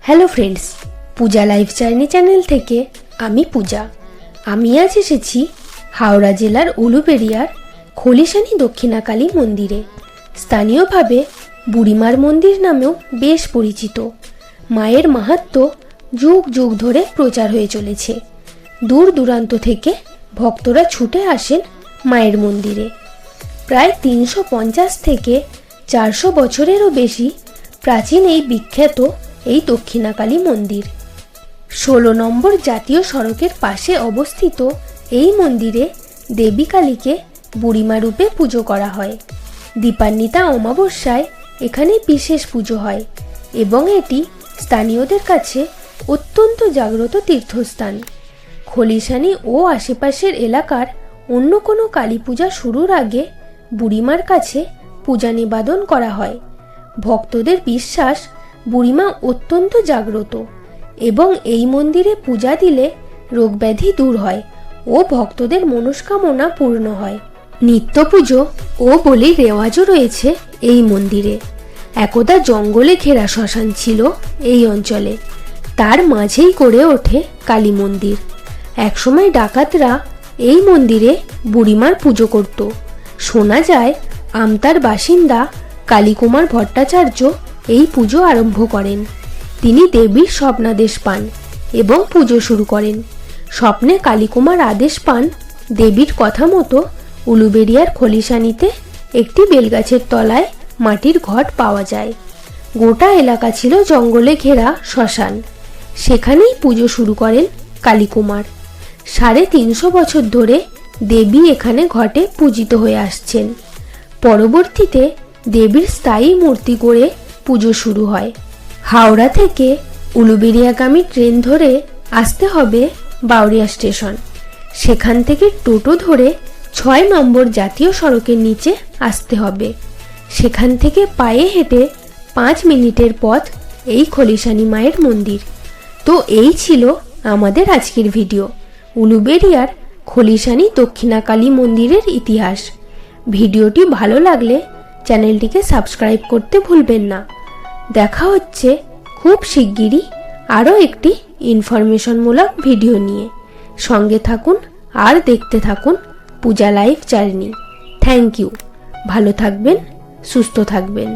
Hello friends, পূজা life journey channel থেকে আমি পূজা। আমি আজ এসেছি হাওড়া জেলার উলুবেড়িয়ার খলিশানি দক্ষিণাকালী মন্দিরে। স্থানীয়ভাবে বুড়িমার মন্দির নামেও বেশ পরিচিত। মায়ের মাহাত্ম্য যুগ যুগ ধরে প্রচার হয়ে চলেছে। দূর দূরান্ত থেকে ভক্তরা ছুটে আসেন মায়ের মন্দিরে। প্রায় 350 থেকে 400 বছরেরও বেশি প্রাচীন এই বিখ্যাত এই দক্ষিণাকালী মন্দির 16 নম্বর জাতীয় সড়কের পাশে অবস্থিত। এই মন্দিরে দেবী কালীকে বুড়িমা রূপে পুজো করা হয়। দীপান্বিতা অমাবস্যায় এখানে বিশেষ পুজো হয় এবং এটি স্থানীয়দের কাছে অত্যন্ত জাগ্রত তীর্থস্থান। খলিশানি ও আশেপাশের এলাকার অন্য কোনো কালী পূজা শুরুর আগে বুড়িমার কাছে পূজা নিবেদন করা হয়। ভক্তদের বিশ্বাস বুড়িমা অত্যন্ত জাগ্রত এবং এই মন্দিরে পূজা দিলে রোগব্যাধি দূর হয় ও ভক্তদের মনস্কামনা পূর্ণ হয়। নিত্য পুজো ও বলির রেওয়াজও রয়েছে এই মন্দিরে। একদা জঙ্গলে ঘেরা শ্মশান ছিল এই অঞ্চলে, তার মাঝেই গড়ে ওঠে কালী মন্দির। একসময় ডাকাতরা এই মন্দিরে বুড়িমার পুজো করত। শোনা যায় আমতার বাসিন্দা কালীকুমার ভট্টাচার্য এই পুজো আরম্ভ করেন। তিনি দেবীর স্বপ্নাদেশ পান এবং পুজো শুরু করেন। স্বপ্নে কালীকুমার আদেশ পান দেবীর কথা মতো উলুবেড়িয়ার খলিশানিতে একটি বেলগাছের তলায় মাটির ঘট পাওয়া যায়। গোটা এলাকা ছিল জঙ্গলে ঘেরা শ্মশান। সেখানেই পুজো শুরু করেন কালীকুমার। 350 বছর ধরে দেবী এখানে ঘটে পূজিত হয়ে আসছেন। পরবর্তীতে দেবীর স্থায়ী মূর্তি গড়ে পুজো শুরু হয়। হাওড়া থেকে উলুবেড়িয়াগামী ট্রেন ধরে আসতে হবে বাউরিয়া স্টেশন। সেখান থেকে টোটো ধরে 6 নম্বর জাতীয় সড়কের নিচে আসতে হবে। সেখান থেকে পায়ে হেঁটে 5 মিনিটের পথ এই খলিশানি মায়ের মন্দির। তো এই ছিল আমাদের আজকের ভিডিও, উলুবেড়িয়ার খলিশানি দক্ষিণাকালী মন্দিরের ইতিহাস। ভিডিওটি ভালো লাগলে চ্যানেলটিকে সাবস্ক্রাইব করতে ভুলবেন না। দেখা হচ্ছে খুব শিগগিরই আরও একটি ইনফরমেশনমূলক ভিডিও নিয়ে। সঙ্গে থাকুন আর দেখতে থাকুন Puja life journey. Thank you. ভালো থাকবেন, সুস্থ থাকবেন।